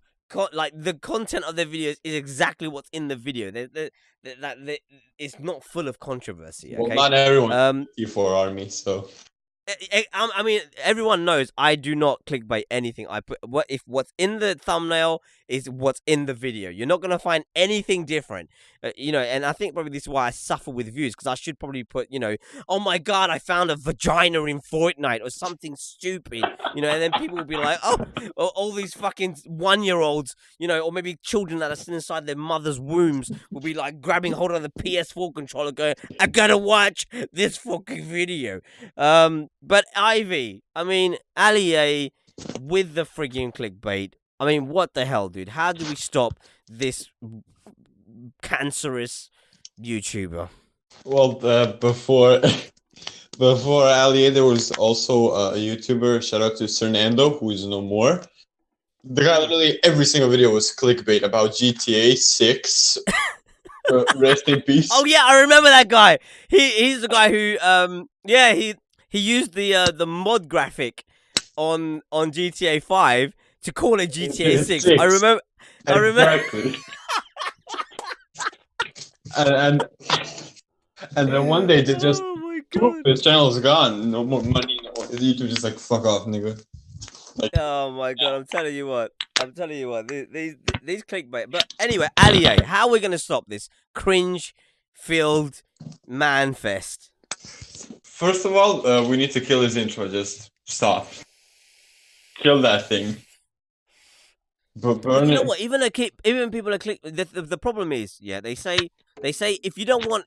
like the content of their videos is exactly what's in the video? It's not full of controversy, okay? Well, not everyone P4 army, so I mean, everyone knows I do not clickbait anything. I put what's in the thumbnail is what's in the video. You're not gonna find anything different, you know. And I think probably this is why I suffer with views, because I should probably put, you know, oh my god, I found a vagina in Fortnite or something stupid, you know. And then people will be like, oh, all these fucking 1-year-olds, you know, or maybe children that are still inside their mother's wombs will be like grabbing hold of the PS4 controller, going, I gotta watch this fucking video. But Ivy, I mean, Ali with the friggin' clickbait. I mean, what the hell, dude? How do we stop this cancerous YouTuber? Well, before Ali, there was also a YouTuber. Shout out to Cernando, who is no more. The guy literally every single video was clickbait about GTA 6. Rest in peace. Oh yeah, I remember that guy. He's the guy who he used the mod graphic on GTA 5 to call it GTA 6. I remember. Exactly. and then one day they just Oh my poof, god. the channel's gone. No more money. No more. YouTube just like fuck off, nigga. Like, Oh my god, I'm telling you what. These clickbait. But anyway, Allier, how are we gonna stop this cringe-filled man fest? first of all, we need to kill his intro. Just stop. Kill that thing. But burn You know it. what? Even people are click. The problem is, yeah, they say if you don't want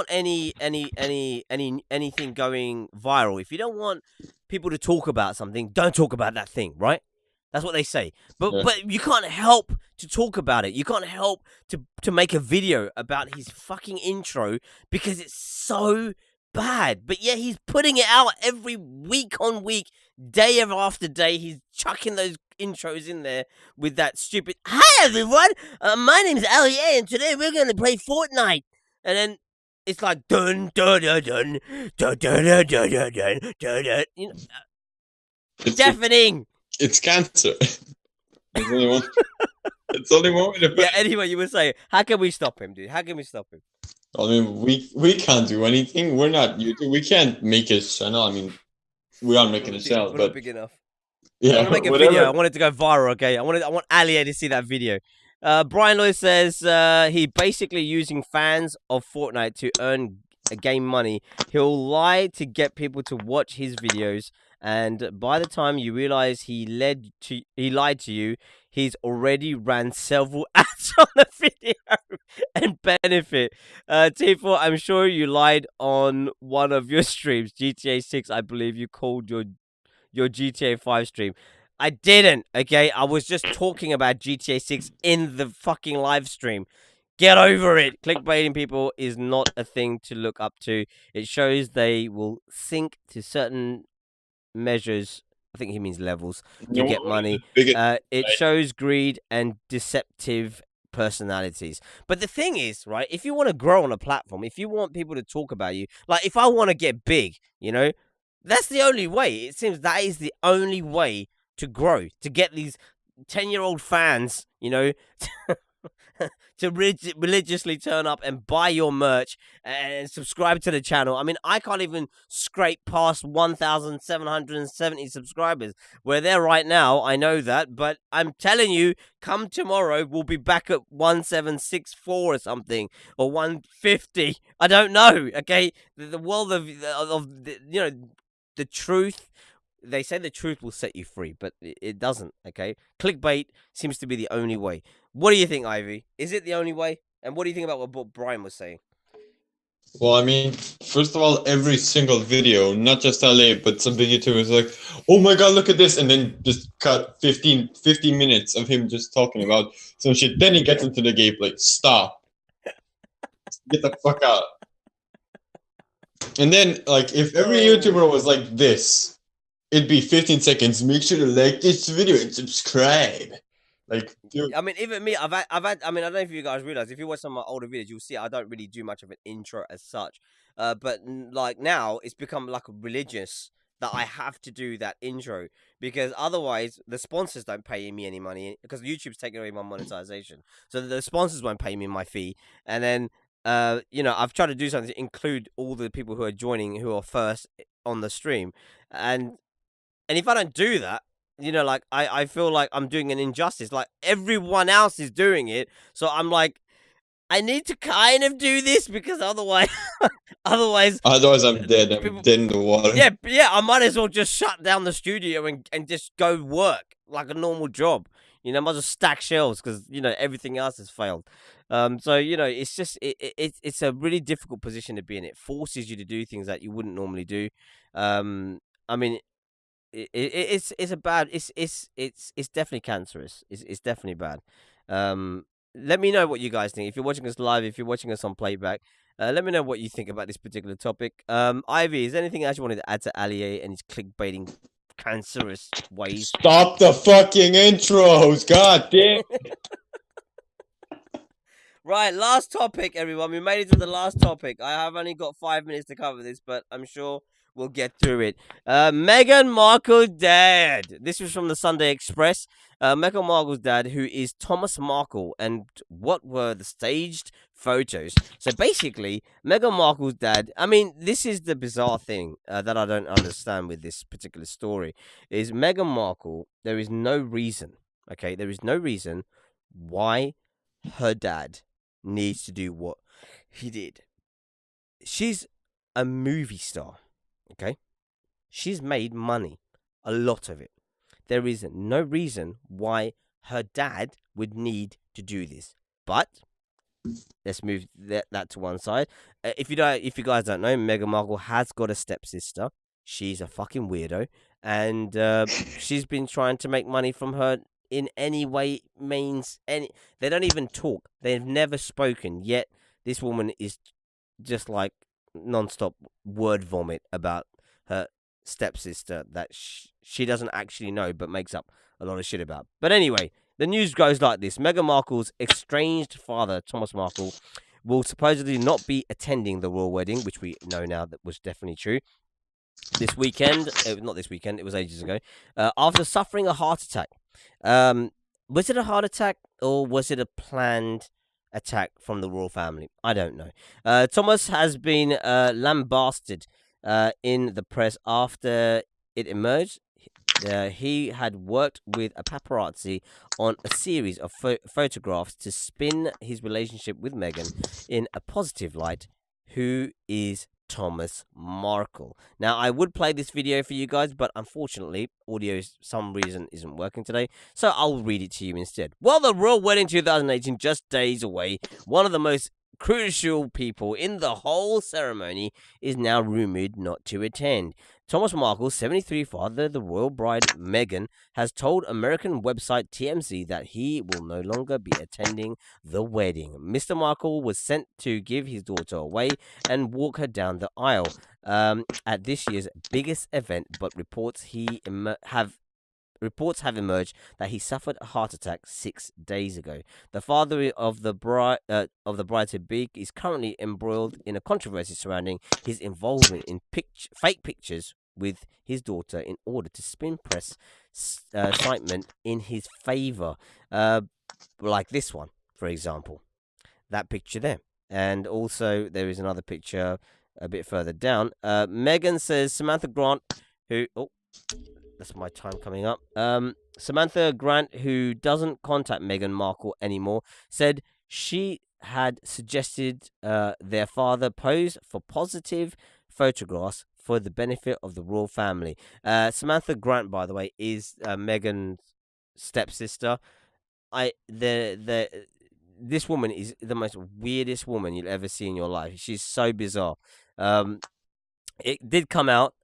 anything going viral, if you don't want people to talk about something, don't talk about that thing, right? That's what they say. But Yeah. but you can't help to talk about it. You can't help to make a video about his fucking intro because it's so bad. But yeah, he's putting it out every week on week, day after day. He's chucking those intros in there with that stupid "Hi everyone, my name's Ali A, and today we're gonna play Fortnite." And then it's like dun dun dun dun dun dun dun dun dun dun dun dun. You know, It's, deafening. it's cancer. It's only one. It's only one way to. Yeah. Anyway, you were saying, how can we stop him, dude? How can we stop him? I mean, we can't do anything. We're not YouTube. We can't make his channel. I mean, we are making a channel, We're but not big enough. yeah, I want to make a whatever. video. I want it to go viral. Okay, I want Ali to see that video. Brian Lloyd says he basically using fans of Fortnite to earn game money. He'll lie to get people to watch his videos, and by the time you realize he lied to you, he's already ran several ads on the video and benefit. T4, I'm sure you lied on one of your streams, GTA 6. I believe you called your GTA 5 stream. I didn't, okay? I was just talking about GTA 6 in the fucking live stream. Get over it. Clickbaiting people is not a thing to look up to. It shows they will sink to certain measures. I think he means levels to get money. It shows greed and deceptive personalities. But the thing is, right, if you want to grow on a platform, if you want people to talk about you, like if I want to get big, you know, that's the only way. It seems that is the only way to grow, to get these 10-year-old fans, you know, to religiously turn up and buy your merch and subscribe to the channel. I mean, I can't even scrape past 1,770 subscribers. We're there right now, I know that, but I'm telling you, come tomorrow, we'll be back at 1,764 or something, or 150. I don't know, okay? The world of you know, the truth. They say the truth will set you free, but it doesn't, okay? Clickbait seems to be the only way. What do you think, Ivy? Is it the only way? And what do you think about what Brian was saying? Well, I mean, first of all, every single video, not just LA, but some big YouTubers like, oh my god, look at this, and then just cut 15 minutes of him just talking about some shit. Then he gets into the gameplay. Stop. Get the fuck out. And then, like, if every YouTuber was like this, it'd be 15 seconds. Make sure to like this video and subscribe. Like, dude. I mean, even me, I've had. I mean, I don't know if you guys realize. If you watch some of my older videos, you'll see I don't really do much of an intro as such. But like now, it's become like religious that I have to do that intro because otherwise the sponsors don't pay me any money because YouTube's taking away my monetization. So the sponsors won't pay me my fee, and then you know, I've tried to do something to include all the people who are joining who are first on the stream, and if I don't do that, you know, like I feel like I'm doing an injustice. Like everyone else is doing it, so I'm like, I need to kind of do this because otherwise, otherwise I'm dead. I'm dead in the water. Yeah. I might as well just shut down the studio and just go work like a normal job. You know, I might as well stack shelves because you know everything else has failed. So you know, it's just it's a really difficult position to be in. It forces you to do things that you wouldn't normally do. I mean. It's a bad. It's definitely cancerous. It's definitely bad. Let me know what you guys think. If you're watching us live, if you're watching us on playback, let me know what you think about this particular topic. Ivy, is there anything else you wanted to add to Allier and his clickbaiting cancerous ways? Stop the fucking intros! God damn. Right, last topic, everyone. We made it to the last topic. I have only got 5 minutes to cover this, but I'm sure we'll get through it. Meghan Markle's dad. This was from the Sunday Express. Meghan Markle's dad, who is Thomas Markle, and what were the staged photos? So basically, Meghan Markle's dad. I mean, this is the bizarre thing that I don't understand with this particular story. Is Meghan Markle? There is no reason. Okay, there is no reason why her dad needs to do what he did. She's a movie star, okay? She's made money, a lot of it. There is no reason why her dad would need to do this. But let's move that to one side. If you guys don't know, Meghan Markle has got a stepsister. She's a fucking weirdo, and she's been trying to make money from her in any way means any. They don't even talk. They've never spoken yet. This woman is just like non-stop word vomit about her stepsister that she doesn't actually know but makes up a lot of shit about. But anyway, the news goes like this. Meghan Markle's estranged father, Thomas Markle, will supposedly not be attending the royal wedding, which we know now that was definitely true. This weekend, not this weekend, it was ages ago, after suffering a heart attack. Was it a heart attack or was it a planned attack from the royal family? I don't know. Thomas has been lambasted in the press after it emerged. He had worked with a paparazzi on a series of photographs to spin his relationship with Meghan in a positive light. Who is Thomas Markle? Now, I would play this video for you guys, but unfortunately, audio, some reason, isn't working today, so I'll read it to you instead. Well, the Royal Wedding 2018, just days away, one of the most crucial people in the whole ceremony is now rumoured not to attend. Thomas Markle's 73 father, the royal bride Meghan, has told American website TMZ that he will no longer be attending the wedding. Mr. Markle was sent to give his daughter away and walk her down the aisle at this year's biggest event, but reports have emerged that he suffered a heart attack 6 days ago. The father of the bride-to-be is currently embroiled in a controversy surrounding his involvement in fake pictures with his daughter in order to spin press excitement in his favor, like this one, for example. That picture there. And also, there is another picture a bit further down. Meghan says Samantha Grant, who... Oh, that's my time coming up. Samantha Grant, who doesn't contact Meghan Markle anymore, said she had suggested their father pose for positive photographs for the benefit of the royal family. Samantha Grant, by the way, is Meghan's stepsister. This woman is the most weirdest woman you'll ever see in your life. She's so bizarre. It did come out.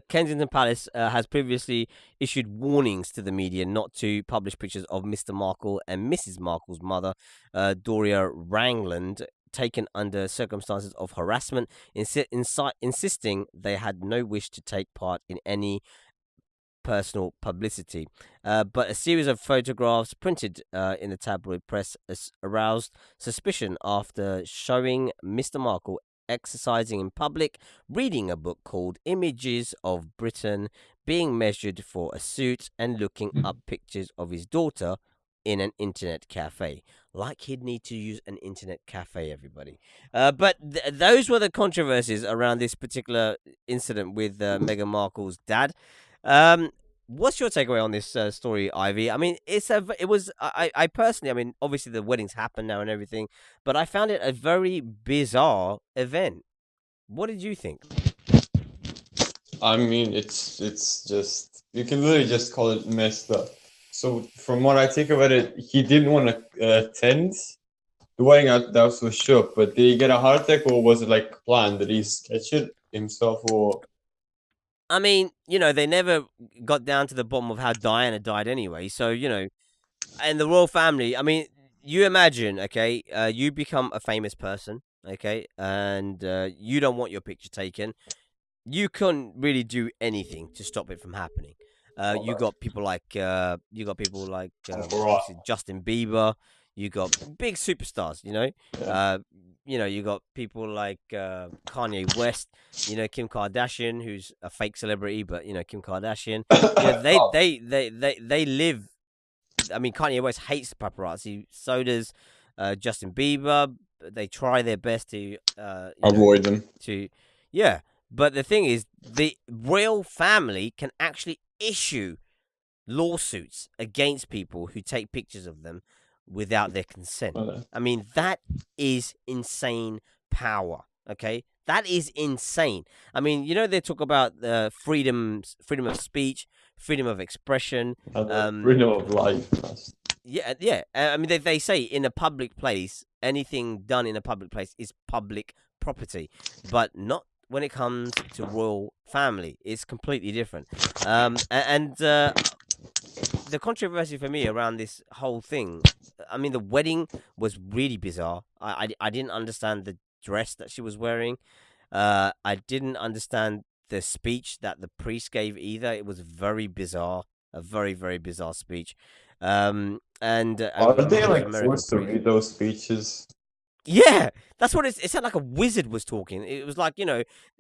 Kensington Palace has previously issued warnings to the media not to publish pictures of Mr. Markle and Mrs. Markle's mother, Doria Rangland, taken under circumstances of harassment, insisting they had no wish to take part in any personal publicity. But a series of photographs printed in the tabloid press aroused suspicion after showing Mr. Markle exercising in public, reading a book called Images of Britain, being measured for a suit, and looking up pictures of his daughter in an internet cafe. Like he'd need to use an internet cafe, everybody. But those were the controversies around this particular incident with Meghan Markle's dad. What's your takeaway on this story, Ivy? I mean, I personally, I mean, obviously the weddings happen now and everything, but I found it a very bizarre event. What did you think? I mean, it's just, you can literally just call it messed up. So from what I think about it, he didn't want to attend the wedding. That was for sure. But did he get a heart attack, or was it like planned? Did he sketch it himself, or? I mean, they never got down to the bottom of how Diana died anyway. So, and the royal family, I mean, you imagine, okay, you become a famous person, okay, and you don't want your picture taken. You couldn't really do anything to stop it from happening. You got people like Justin Bieber. You got big superstars, Yeah. You got people like Kanye West, Kim Kardashian, who's a fake celebrity, but Kim Kardashian, Oh, they live. I mean, Kanye West hates the paparazzi. So does Justin Bieber. They try their best to, avoid them. yeah. But the thing is, the royal family can actually issue lawsuits against people who take pictures of them without their consent. I mean, that is insane power. Okay, that is insane. I mean, they talk about freedom of speech, freedom of expression. Freedom of life. Yeah. I mean, they say in a public place, anything done in a public place is public property, but not when it comes to royal family. It's completely different. And the controversy for me around this whole thing, I mean, the wedding was really bizarre. I didn't understand the dress that she was wearing. I didn't understand the speech that the priest gave either. It was very bizarre, a very, very bizarre speech. And Are of they course, like American forced to priest. read those speeches? Yeah, that's what it sounded like. A wizard was talking. It was like,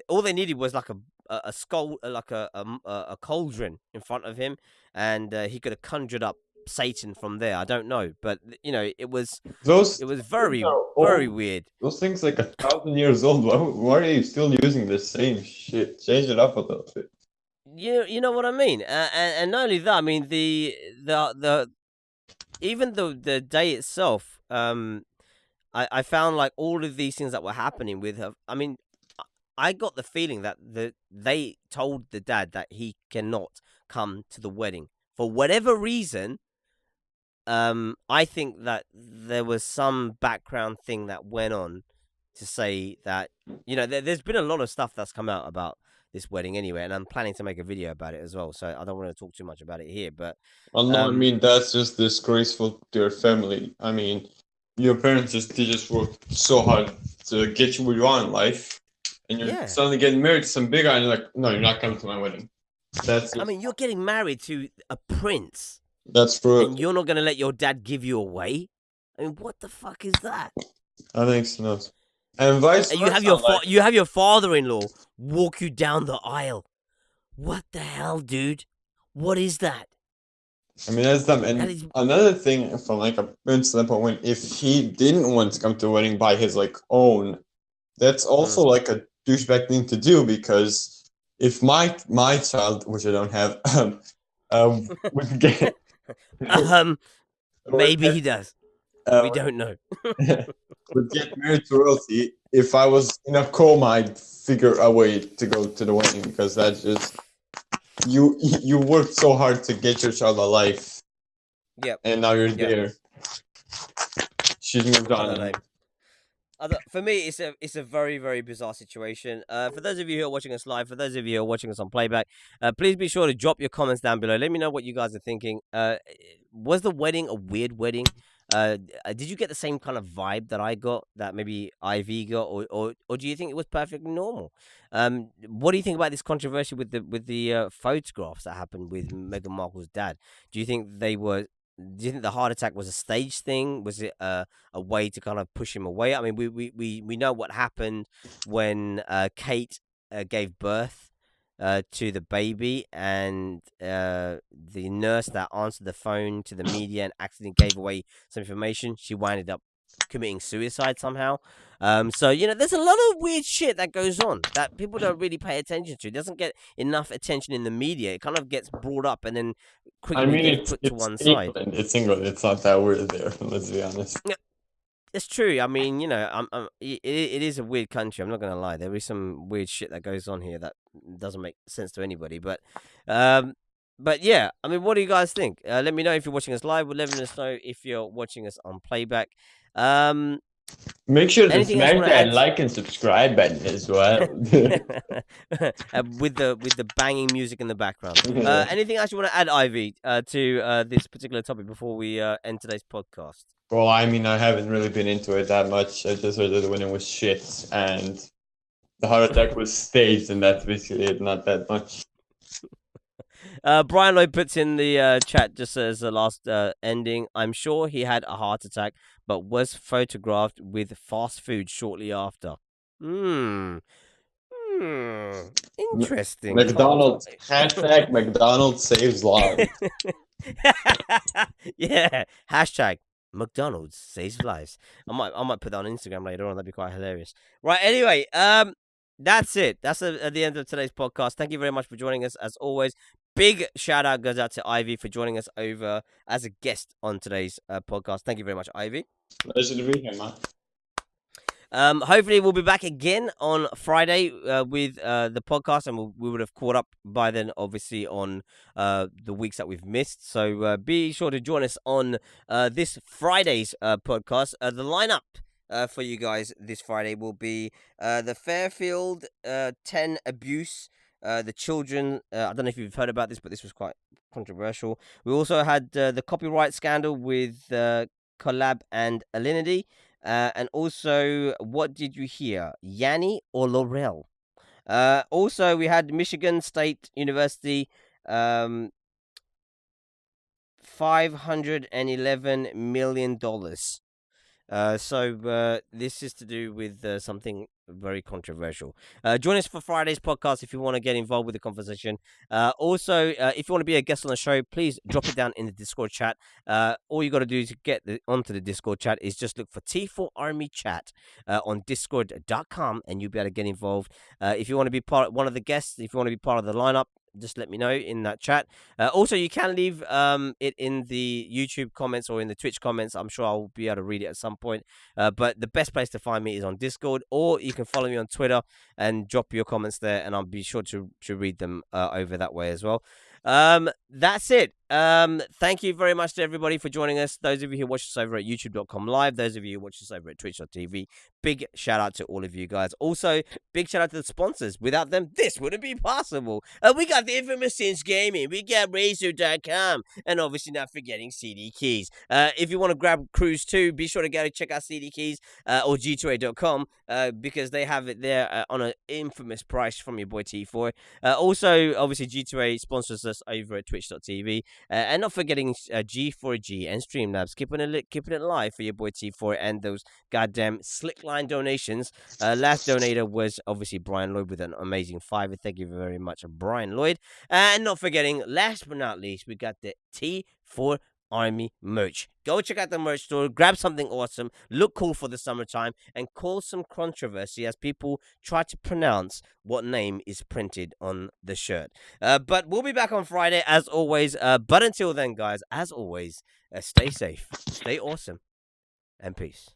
all they needed was like a skull, like a cauldron in front of him, and he could have conjured up Satan from there. I don't know, but it was Those things very, are very old. weird. Those things like 1,000 years old. Why are you still using the same shit? Change it up a little bit. You know what I mean? And not only that, I mean the even the day itself. I found like all of these things that were happening with her. I mean, I got the feeling that they told the dad that he cannot come to the wedding for whatever reason. I think that there was some background thing that went on to say that there's been a lot of stuff that's come out about this wedding anyway, and I'm planning to make a video about it as well. So I don't want to talk too much about it here, but Well, no, I mean that's just disgraceful to your family. I mean, your parents they just worked so hard to get you where you are in life, and you're yeah. suddenly getting married to some big guy, and you're like, no, you're not coming to my wedding. I mean, you're getting married to a prince. That's true. And you're not going to let your dad give you away? I mean, what the fuck is that? That makes no sense. And vice And versa. you have your father-in-law walk you down the aisle. What the hell, dude? What is that? I mean, that's dumb. And another thing from like a parent standpoint, if he didn't want to come to a wedding by his like own, that's also like a douchebag thing to do, because if my child, which I don't have, would get maybe he does. We don't know. would get married to royalty. If I was in a coma, I'd figure a way to go to the wedding, because that's just you worked so hard to get your child a life. Yep. And now you're there. She's moved on. For me, it's a very, very bizarre situation. For those of you who are watching us live, for those of you who are watching us on playback, please be sure to drop your comments down below. Let me know what you guys are thinking. Was the wedding a weird wedding? Did you get the same kind of vibe that I got, that maybe Ivy got, or do you think it was perfectly normal? What do you think about this controversy with the photographs that happened with Meghan Markle's dad? Do you think do you think the heart attack was a staged thing? Was it a way to kind of push him away? I mean, we know what happened when Kate gave birth to the baby, and the nurse that answered the phone to the media and accidentally gave away some information. She winded up committing suicide somehow. So there's a lot of weird shit that goes on that people don't really pay attention to. It doesn't get enough attention in the media. It kind of gets brought up and then quickly gets put to one side. It's England. It's not that weird there. Let's be honest. Yeah, it's true. I mean, it is a weird country. I'm not gonna lie. There is some weird shit that goes on here that doesn't make sense to anybody. But yeah. I mean, what do you guys think? Let me know if you're watching us live. Let us know if you're watching us on playback. Make sure to smash that like and subscribe button as well. With the banging music in the background. Anything else you want to add, Ivy, to this particular topic before we end today's podcast? Well, I mean, I haven't really been into it that much. I just heard that the winning was shit, and the heart attack was staged, and that's basically it. Not that much. Brian Lloyd puts in the chat just as the last ending. I'm sure he had a heart attack, but was photographed with fast food shortly after. Interesting. McDonald's hashtag McDonald's saves lives. Yeah. Hashtag McDonald's saves lives. I might put that on Instagram later on. That'd be quite hilarious. Right. Anyway, that's it. That's at the end of today's podcast. Thank you very much for joining us. As always, big shout out goes out to Ivy for joining us over as a guest on today's podcast. Thank you very much, Ivy. Pleasure to be here, man. Hopefully we'll be back again on Friday with the podcast, and we would have caught up by then, obviously, on the weeks that we've missed. So be sure to join us on this Friday's podcast. The lineup for you guys this Friday will be the Fairfield 10 abuse. The children, I don't know if you've heard about this, but this was quite controversial. We also had the copyright scandal with Collab and Alinity. And also, what did you hear? Yanni or Laurel? Also, we had Michigan State University, $511 million. So this is to do with something very controversial. Join us for Friday's podcast if you want to get involved with the conversation. Also, if you want to be a guest on the show, please drop it down in the Discord chat. All you got to do to get onto the Discord chat is just look for T4 Army Chat on discord.com, and you'll be able to get involved. If you want to be one of the guests, if you want to be part of the lineup, just let me know in that chat. Also, you can leave it in the YouTube comments or in the Twitch comments. I'm sure I'll be able to read it at some point. But the best place to find me is on Discord, or you can follow me on Twitter and drop your comments there, and I'll be sure to read them over that way as well. That's it. Thank you very much to everybody for joining us. Those of you who watch us over at youtube.com live, those of you who watch us over at twitch.tv, big shout out to all of you guys. Also, big shout out to the sponsors. Without them, this wouldn't be possible. We got the infamous Since Gaming, we got Razer.com, and obviously not forgetting CD Keys. If you want to grab Cruise 2, be sure to go check out CD Keys or G2A.com because they have it there on an infamous price from your boy T4. Also, obviously, G2A sponsors us over at twitch.tv. And not forgetting G4G and Streamlabs, keeping it live for your boy T4 and those goddamn Slickline donations. Last donator was obviously Brian Lloyd with an amazing $5. Thank you very much, Brian Lloyd. And not forgetting, last but not least, we got the T4 Army merch. Go check out the merch store, grab something awesome, look cool for the summertime, and cause some controversy as people try to pronounce what name is printed on the shirt. But we'll be back on Friday as always. But until then, guys, as always, stay safe, stay awesome, and peace.